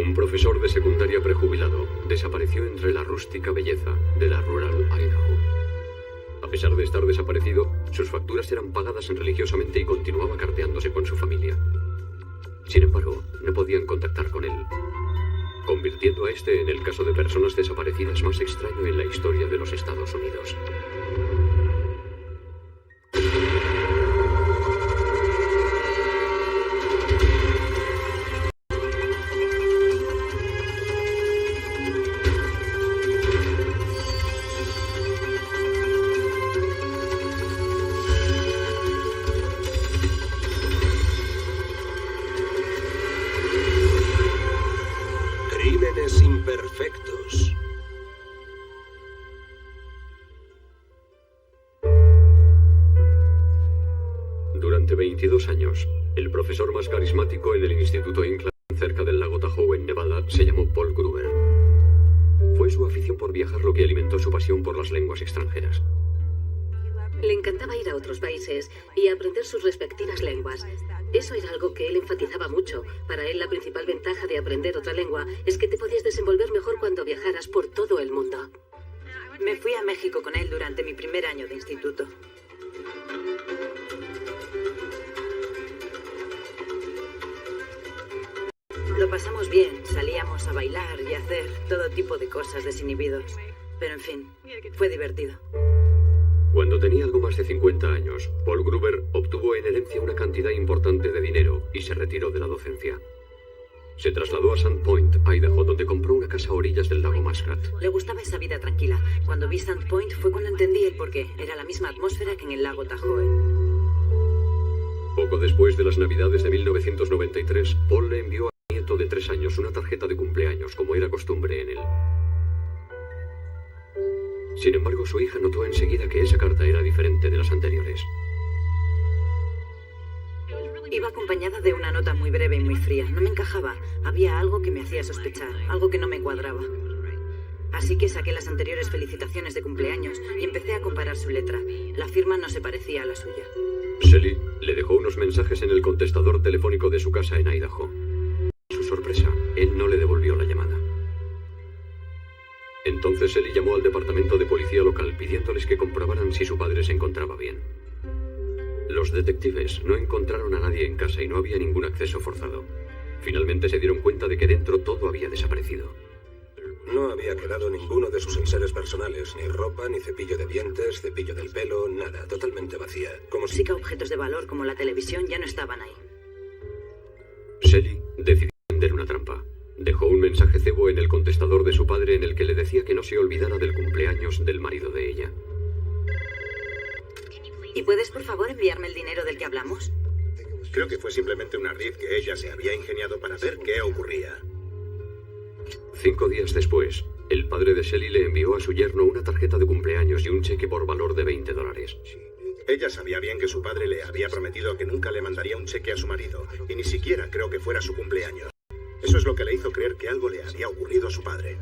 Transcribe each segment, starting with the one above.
Un profesor de secundaria prejubilado desapareció entre la rústica belleza de la rural Idaho. A pesar de estar desaparecido, sus facturas eran pagadas religiosamente y continuaba carteándose con su familia. Sin embargo, no podían contactar con él, convirtiendo a este en el caso de personas desaparecidas más extraño en la historia de los Estados Unidos. Crímenes imperfectos. Durante 22 años, el profesor más carismático en el Instituto Incline, cerca del lago Tahoe en Nevada, se llamó Paul Gruber. Fue su afición por viajar lo que alimentó su pasión por las lenguas extranjeras. Le encantaba ir a otros países y aprender sus respectivas lenguas. Eso era algo que él enfatizaba mucho. Para él, la principal ventaja de aprender otra lengua es que te podías desenvolver mejor cuando viajaras por todo el mundo. Me fui a México con él durante mi primer año de instituto. Lo pasamos bien, salíamos a bailar y a hacer todo tipo de cosas desinhibidos. Pero en fin, fue divertido. Cuando tenía algo más de 50 años, Paul Gruber obtuvo en herencia una cantidad importante de dinero y se retiró de la docencia. Se trasladó a Sandpoint, Idaho, donde compró una casa a orillas del lago Muscat. Le gustaba esa vida tranquila. Cuando vi Sandpoint fue cuando entendí el porqué. Era la misma atmósfera que en el lago Tahoe. Poco después de las Navidades de 1993, Paul le envió a su nieto de 3 años una tarjeta de cumpleaños, como era costumbre en él. Sin embargo, su hija notó enseguida que esa carta era diferente de las anteriores. Iba acompañada de una nota muy breve y muy fría. No me encajaba. Había algo que me hacía sospechar, algo que no me cuadraba. Así que saqué las anteriores felicitaciones de cumpleaños y empecé a comparar su letra. La firma no se parecía a la suya. Shelley le dejó unos mensajes en el contestador telefónico de su casa en Idaho. A su sorpresa, él no le devolvió la llamada. Entonces Shelley llamó al departamento de policía local pidiéndoles que comprobaran si su padre se encontraba bien. Los detectives no encontraron a nadie en casa y no había ningún acceso forzado. Finalmente se dieron cuenta de que dentro todo había desaparecido. No había quedado ninguno de sus enseres personales, ni ropa, ni cepillo de dientes, cepillo del pelo, nada, totalmente vacía. Como si... Sí que objetos de valor como la televisión ya no estaban ahí. Shelley decidió tender una trampa. Dejó un mensaje cebo en el contestador de su padre en el que le decía que no se olvidara del cumpleaños del marido de ella. ¿Y puedes, por favor, enviarme el dinero del que hablamos? Creo que fue simplemente un ardid que ella se había ingeniado para ver qué ocurría. 5 días después, el padre de Shelley le envió a su yerno una tarjeta de cumpleaños y un cheque por valor de $20. Ella sabía bien que su padre le había prometido que nunca le mandaría un cheque a su marido, y ni siquiera creo que fuera su cumpleaños. Eso es lo que le hizo creer que algo le había ocurrido a su padre.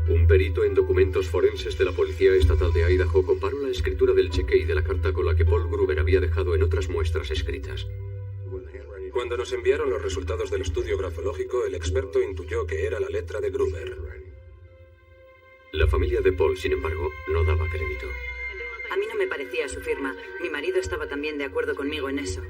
Un perito en documentos forenses de la Policía Estatal de Idaho comparó la escritura del cheque y de la carta con la que Paul Gruber había dejado en otras muestras escritas. Cuando nos enviaron los resultados del estudio grafológico, el experto intuyó que era la letra de Gruber. La familia de Paul, sin embargo, no daba crédito. A mí no me parecía su firma. Mi marido estaba también de acuerdo conmigo en eso.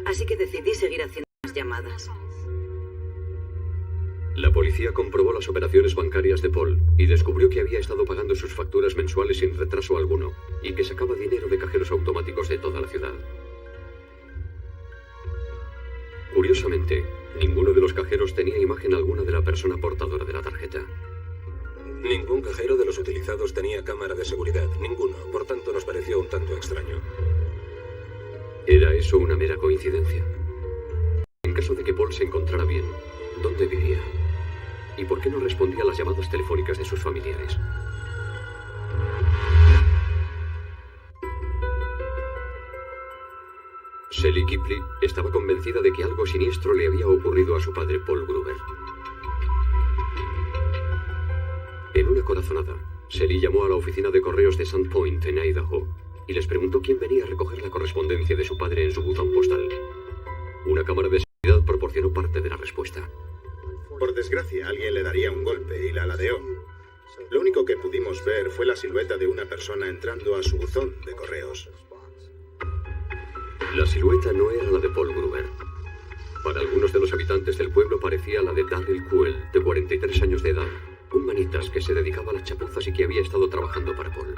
Así que decidí seguir haciendo las llamadas. La policía comprobó las operaciones bancarias de Paul y descubrió que había estado pagando sus facturas mensuales sin retraso alguno y que sacaba dinero de cajeros automáticos de toda la ciudad. Curiosamente, ninguno de los cajeros tenía imagen alguna de la persona portadora de la tarjeta. Ningún cajero de los utilizados tenía cámara de seguridad, ninguno, por tanto nos pareció un tanto extraño. ¿Era eso una mera coincidencia? En caso de que Paul se encontrara bien, ¿dónde vivía? ¿Y por qué no respondía a las llamadas telefónicas de sus familiares? Shelley Kipley estaba convencida de que algo siniestro le había ocurrido a su padre Paul Gruber. En una corazonada, Shelley llamó a la oficina de correos de Sandpoint en Idaho y les preguntó quién venía a recoger la correspondencia de su padre en su buzón postal. Una cámara de seguridad casualidad proporcionó parte de la respuesta. Por desgracia, alguien le daría un golpe y la ladeó. Lo único que pudimos ver fue la silueta de una persona entrando a su buzón de correos. La silueta no era la de Paul Gruber. Para algunos de los habitantes del pueblo parecía la de Darryl Kuhl, de 43 años de edad, un manitas que se dedicaba a las chapuzas y que había estado trabajando para Paul.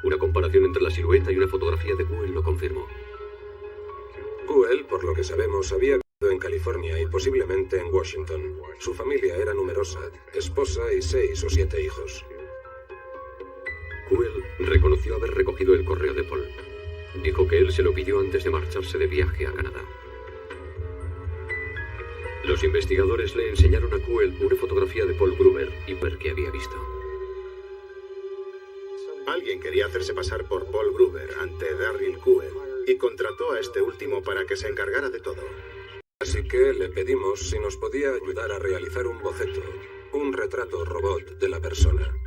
Una comparación entre la silueta y una fotografía de Kuhl lo confirmó. Kuhl, por lo que sabemos, había vivido en California y posiblemente en Washington. Su familia era numerosa, esposa y 6 o 7 hijos. Kuhl reconoció haber recogido el correo de Paul. Dijo que él se lo pidió antes de marcharse de viaje a Canadá. Los investigadores le enseñaron a Kuhl una fotografía de Paul Gruber y ver qué había visto. Alguien quería hacerse pasar por Paul Gruber ante Darryl Kuhl y contrató a este último para que se encargara de todo. Así que le pedimos si nos podía ayudar a realizar un boceto, un retrato robot de la persona.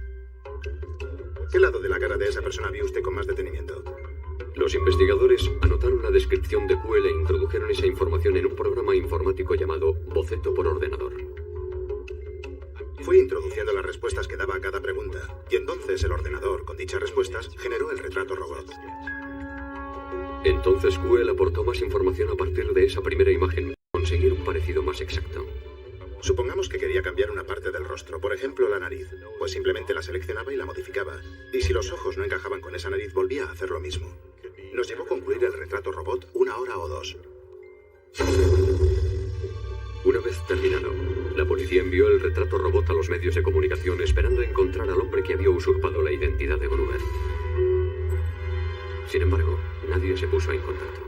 ¿Qué lado de la cara de esa persona vio usted con más detenimiento? Los investigadores anotaron la descripción de Kuhl e introdujeron esa información en un programa informático llamado Boceto por ordenador. Fui introduciendo las respuestas que daba a cada pregunta, y entonces el ordenador, con dichas respuestas, generó el retrato robot. Entonces Kuhl aportó más información a partir de esa primera imagen para conseguir un parecido más exacto. Supongamos que quería cambiar una parte del rostro, por ejemplo la nariz, pues simplemente la seleccionaba y la modificaba. Y si los ojos no encajaban con esa nariz, volvía a hacer lo mismo. Nos llevó a concluir el retrato robot 1 hora o 2. Una vez terminado, la policía envió el retrato robot a los medios de comunicación esperando encontrar al hombre que había usurpado la identidad de Gruber. Sin embargo, nadie se puso en contacto.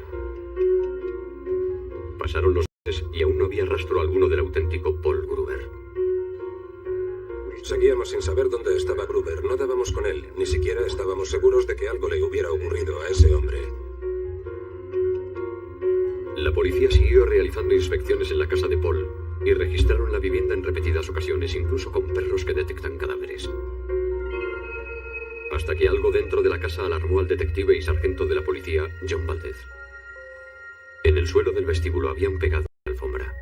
Pasaron los meses y aún no había rastro alguno del auténtico Paul Gruber. Seguíamos sin saber dónde estaba Gruber, no dábamos con él, ni siquiera estábamos seguros de que algo le hubiera ocurrido a ese hombre. La policía siguió realizando inspecciones en la casa de Paul y registraron la vivienda en repetidas ocasiones, incluso con perros que detectan cadáveres. Hasta que algo dentro de la casa alarmó al detective y sargento de la policía, John Valdez. En el suelo del vestíbulo habían pegado una alfombra.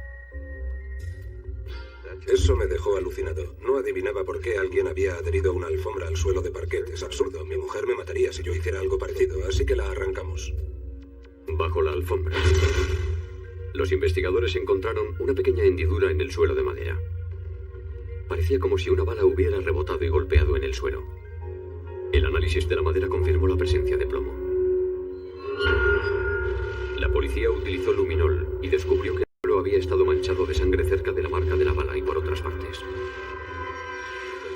Eso me dejó alucinado. No adivinaba por qué alguien había adherido una alfombra al suelo de parquet. Es absurdo. Mi mujer me mataría si yo hiciera algo parecido, así que la arrancamos. Bajo la alfombra, los investigadores encontraron una pequeña hendidura en el suelo de madera. Parecía como si una bala hubiera rebotado y golpeado en el suelo. El análisis de la madera confirmó la presencia de plomo. La policía utilizó luminol y descubrió que el suelo había estado manchado de sangre cerca de la marca de la bala y por otras partes.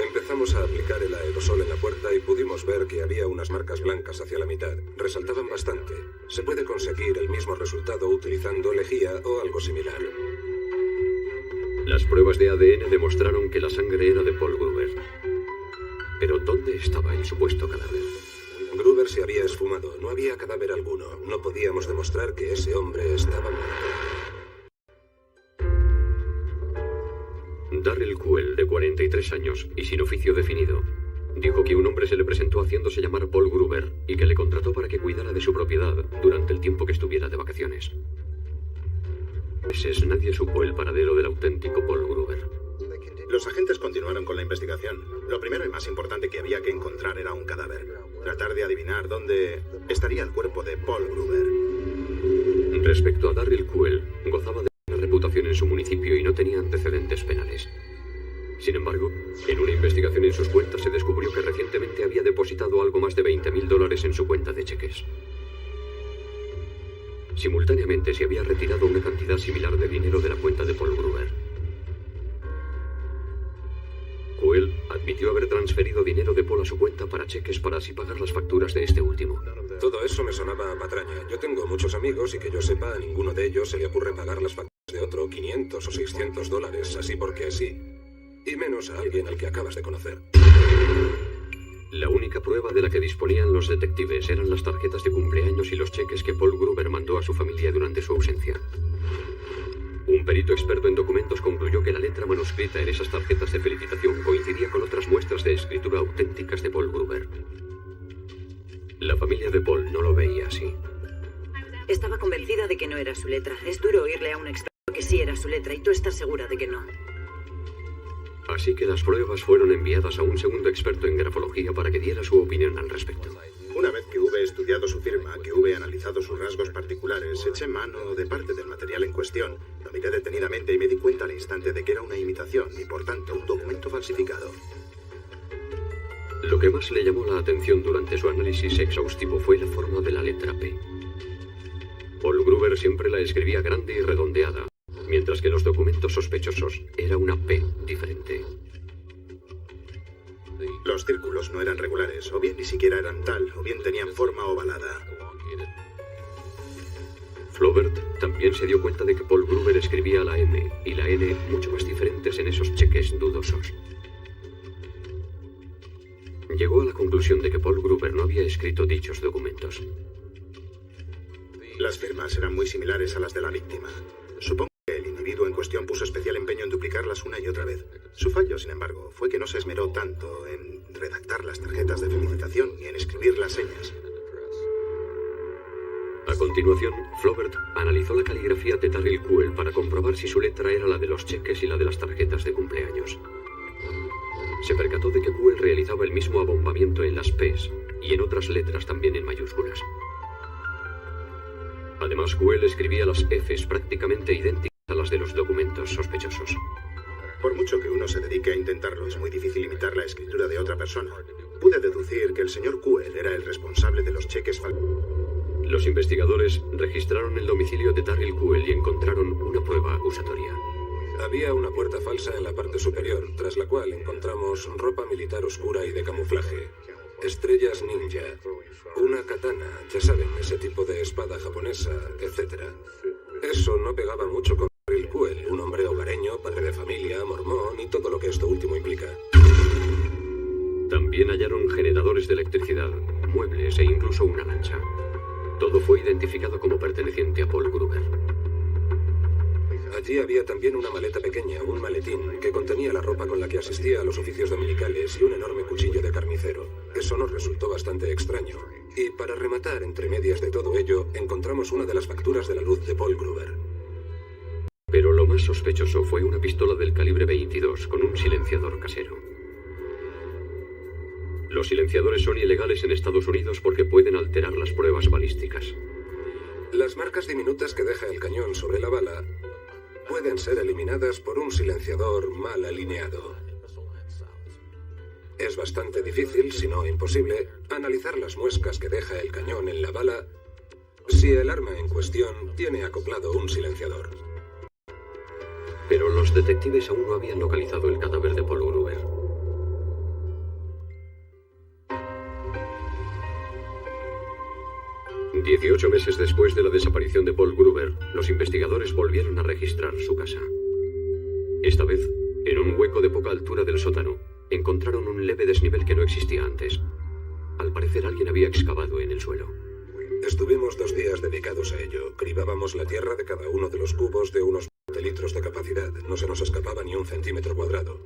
Empezamos a aplicar el aerosol en la puerta y pudimos ver que había unas marcas blancas hacia la mitad. Resaltaban bastante. Se puede conseguir el mismo resultado utilizando lejía o algo similar. Las pruebas de ADN demostraron que la sangre era de Paul Gruber. Pero ¿dónde estaba el supuesto cadáver? Gruber se había esfumado. No había cadáver alguno. No podíamos demostrar que ese hombre estaba muerto. Darryl Kuhl, de 43 años y sin oficio definido, dijo que un hombre se le presentó haciéndose llamar Paul Gruber y que le contrató para que cuidara de su propiedad durante el tiempo que estuviera de vacaciones. Meses nadie supo el paradero del auténtico Paul Gruber. Los agentes continuaron con la investigación. Lo primero y más importante que había que encontrar era un cadáver. Tratar de adivinar dónde estaría el cuerpo de Paul Gruber. Respecto a Darryl Kuhl, gozaba de buena reputación en su municipio y no tenía antecedentes penales. Sin embargo, en una investigación en sus cuentas se descubrió que recientemente había depositado algo más de $20,000 en su cuenta de cheques. Simultáneamente se había retirado una cantidad similar de dinero de la cuenta de Paul Gruber. Kuhl admitió haber transferido dinero de Paul a su cuenta para cheques para así pagar las facturas de este último. Todo eso me sonaba a patraña. Yo tengo muchos amigos y que yo sepa, a ninguno de ellos se le ocurre pagar las facturas de otro $500 o $600, así porque sí. Y menos a alguien al que acabas de conocer. La única prueba de la que disponían los detectives eran las tarjetas de cumpleaños y los cheques que Paul Gruber mandó a su familia durante su ausencia. Un perito experto en documentos concluyó que la letra manuscrita en esas tarjetas de felicitación coincidía con otras muestras de escritura auténticas de Paul Gruber. La familia de Paul no lo veía así. Estaba convencida de que no era su letra. Es duro oírle a un experto que sí era su letra y tú estás segura de que no. Así que las pruebas fueron enviadas a un segundo experto en grafología para que diera su opinión al respecto. Una vez que hube estudiado su firma, que hube analizado sus rasgos particulares, eché mano de parte del material en cuestión, lo miré detenidamente y me di cuenta al instante de que era una imitación y, por tanto, un documento falsificado. Lo que más le llamó la atención durante su análisis exhaustivo fue la forma de la letra P. Paul Gruber siempre la escribía grande y redondeada, mientras que los documentos sospechosos era una P diferente. Los círculos no eran regulares, o bien ni siquiera eran tal, o bien tenían forma ovalada. Flaubert también se dio cuenta de que Paul Gruber escribía la M y la N mucho más diferentes en esos cheques dudosos. Llegó a la conclusión de que Paul Gruber no había escrito dichos documentos. Las firmas eran muy similares a las de la víctima. Supongo que el individuo en cuestión puso especial empeño en duplicarlas una y otra vez. Su fallo, sin embargo, fue que no se esmeró tanto en redactar las tarjetas de felicitación y en escribir las señas. A continuación, Flaubert analizó la caligrafía de Darryl Kuel para comprobar si su letra era la de los cheques y la de las tarjetas de cumpleaños. Se percató de que Kuel realizaba el mismo abombamiento en las P's y en otras letras también en mayúsculas. Además, Kuel escribía las F's prácticamente idénticas a las de los documentos sospechosos. Por mucho que uno se dedique a intentarlo, es muy difícil imitar la escritura de otra persona. Pude deducir que el señor Kuel era el responsable de los cheques falsos. Los investigadores registraron el domicilio de Darryl Kuel y encontraron una prueba acusatoria. Había una puerta falsa en la parte superior, tras la cual encontramos ropa militar oscura y de camuflaje, estrellas ninja, una katana, ya saben, ese tipo de espada japonesa, etc. Eso no pegaba mucho con Darryl Kuel, un hombre hogareño, padre de familia, mormón y todo lo que esto último implica. También hallaron generadores de electricidad, muebles e incluso una lancha. Todo fue identificado como perteneciente a Paul Gruber. Allí había también una maleta pequeña, un maletín, que contenía la ropa con la que asistía a los oficios dominicales y un enorme cuchillo de carnicero. Eso nos resultó bastante extraño. Y para rematar, entre medias de todo ello, encontramos una de las facturas de la luz de Paul Gruber. Pero lo más sospechoso fue una pistola del calibre 22 con un silenciador casero. Los silenciadores son ilegales en Estados Unidos porque pueden alterar las pruebas balísticas. Las marcas diminutas que deja el cañón sobre la bala pueden ser eliminadas por un silenciador mal alineado. Es bastante difícil, si no imposible, analizar las muescas que deja el cañón en la bala si el arma en cuestión tiene acoplado un silenciador. Pero los detectives aún no habían localizado el cadáver de Paul Gruber. 18 meses después de la desaparición de Paul Gruber, los investigadores volvieron a registrar su casa. Esta vez, en un hueco de poca altura del sótano, encontraron un leve desnivel que no existía antes. Al parecer, alguien había excavado en el suelo. Estuvimos 2 días dedicados a ello. Cribábamos la tierra de cada uno de los cubos de unos 20 litros de capacidad. No se nos escapaba ni un centímetro cuadrado.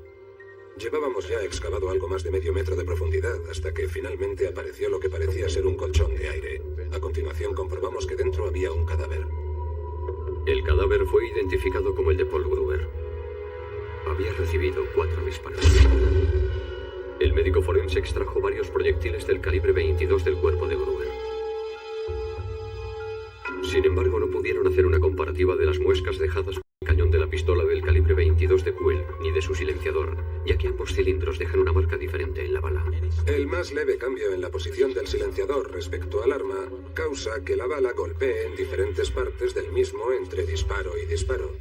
Llevábamos ya excavado algo más de medio metro de profundidad hasta que finalmente apareció lo que parecía ser un colchón de aire. A continuación comprobamos que dentro había un cadáver. El cadáver fue identificado como el de Paul Gruber. Había recibido 4 disparos. El médico forense extrajo varios proyectiles del calibre 22 del cuerpo de Gruber. Sin embargo, no pudieron hacer una comparativa de las muescas dejadas con el cañón de la pistola del calibre 22 de Kuel ni de su silenciador, ya que ambos cilindros dejan una marca diferente en la bala. El más leve cambio en la posición del silenciador respecto al arma causa que la bala golpee en diferentes partes del mismo entre disparo y disparo.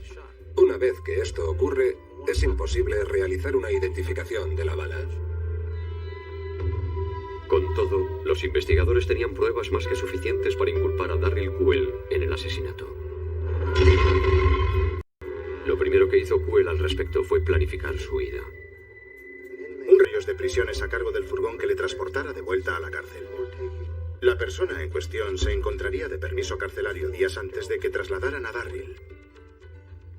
Una vez que esto ocurre, es imposible realizar una identificación de la bala. Con todo, los investigadores tenían pruebas más que suficientes para inculpar a Darryl Kuel en el asesinato. Lo primero que hizo Kuel al respecto fue planificar su huida. Un rayos de prisiones a cargo del furgón que le transportara de vuelta a la cárcel. La persona en cuestión se encontraría de permiso carcelario días antes de que trasladaran a Darryl.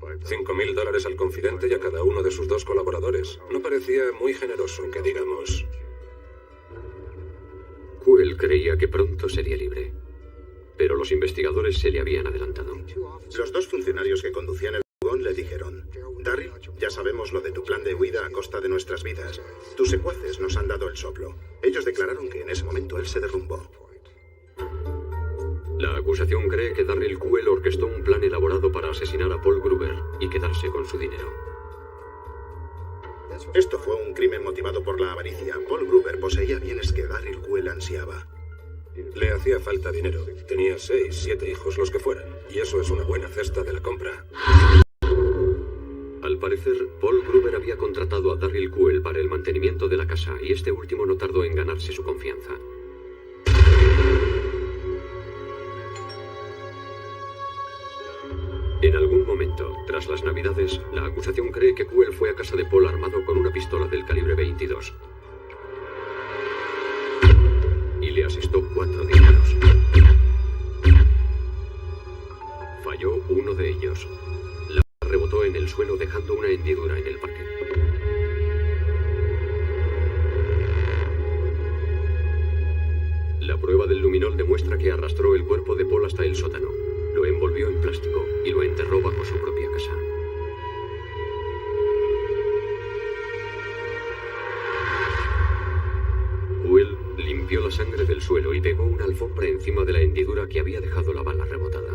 $5.000 al confidente y a cada uno de sus 2 colaboradores. No parecía muy generoso, que digamos. Kuel creía que pronto sería libre, pero los investigadores se le habían adelantado. Los 2 funcionarios que conducían el Ya sabemos lo de tu plan de huida a costa de nuestras vidas. Tus secuaces nos han dado el soplo. Ellos declararon que en ese momento él se derrumbó. La acusación cree que Darryl Kuel orquestó un plan elaborado para asesinar a Paul Gruber y quedarse con su dinero. Esto fue un crimen motivado por la avaricia. Paul Gruber poseía bienes que Darryl Kuel ansiaba. Le hacía falta dinero. Tenía 6, 7 hijos, los que fueran. Y eso es una buena cesta de la compra. Al parecer, Paul Gruber había contratado a Darryl Kuel para el mantenimiento de la casa y este último no tardó en ganarse su confianza. En algún momento, tras las Navidades, la acusación cree que Kuel fue a casa de Paul armado con una pistola del calibre 22. Y le asestó 4 disparos. Falló uno de ellos. La bala rebotó en el suelo dejando una hendidura en el parque. La prueba del luminol demuestra que arrastró el cuerpo de Paul hasta el sótano. Lo envolvió en plástico y lo enterró bajo su propia casa. Kuel limpió la sangre del suelo y pegó una alfombra encima de la hendidura que había dejado la bala rebotada.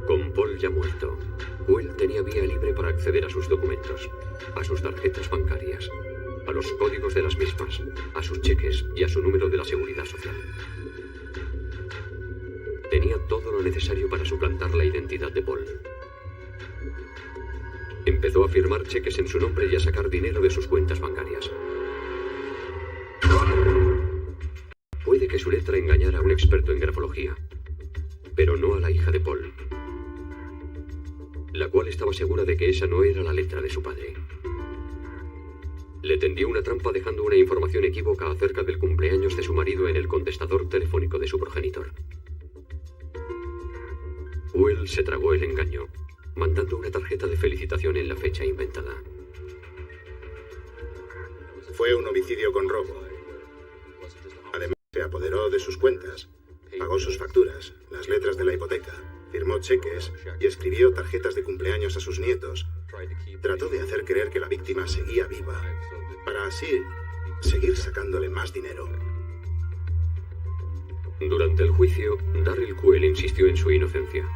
Con Paul ya muerto, Kuel tenía vía libre para acceder a sus documentos, a sus tarjetas bancarias, a los códigos de las mismas, a sus cheques y a su número de la seguridad social. Tenía todo lo necesario para suplantar la identidad de Paul. Empezó a firmar cheques en su nombre y a sacar dinero de sus cuentas bancarias. Puede que su letra engañara a un experto en grafología, pero no a la hija de Paul, la cual estaba segura de que esa no era la letra de su padre. Le tendió una trampa dejando una información equívoca acerca del cumpleaños de su marido en el contestador telefónico de su progenitor. Kuel se tragó el engaño, mandando una tarjeta de felicitación en la fecha inventada. Fue un homicidio con robo. Además, se apoderó de sus cuentas, pagó sus facturas, las letras de la hipoteca, firmó cheques y escribió tarjetas de cumpleaños a sus nietos. Trató de hacer creer que la víctima seguía viva, para así seguir sacándole más dinero. Durante el juicio, Darryl Kuel insistió en su inocencia.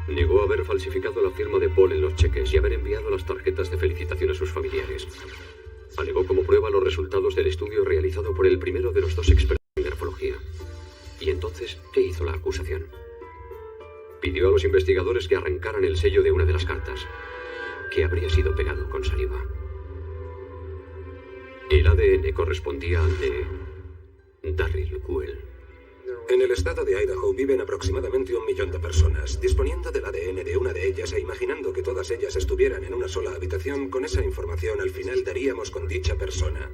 Negó haber falsificado la firma de Paul en los cheques y haber enviado las tarjetas de felicitación a sus familiares. Alegó como prueba los resultados del estudio realizado por el primero de los 2 expertos en grafología. ¿Y entonces qué hizo la acusación? Pidió a los investigadores que arrancaran el sello de una de las cartas, que habría sido pegado con saliva. El ADN correspondía al de Darryl Kuel. En el estado de Idaho viven aproximadamente 1 millón de personas. Disponiendo del ADN de una de ellas e imaginando que todas ellas estuvieran en una sola habitación, con esa información al final daríamos con dicha persona.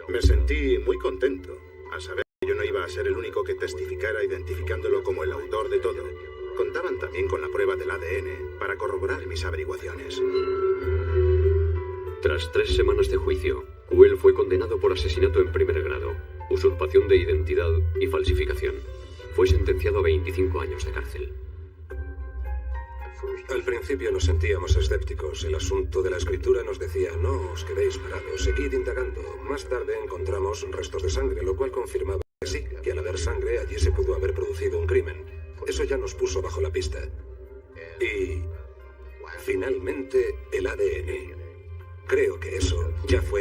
Me sentí muy contento al saber que yo no iba a ser el único que testificara identificándolo como el autor de todo. Contaban también con la prueba del ADN para corroborar mis averiguaciones. Tras 3 semanas de juicio, Kuel fue condenado por asesinato en primer grado, usurpación de identidad y falsificación. Fue sentenciado a 25 años de cárcel. Al principio nos sentíamos escépticos. El asunto de la escritura nos decía, no os quedéis parados, seguid indagando. Más tarde encontramos restos de sangre, lo cual confirmaba que sí, que al haber sangre allí se pudo haber producido un crimen. Eso ya nos puso bajo la pista. Y finalmente el ADN. Creo que eso ya fue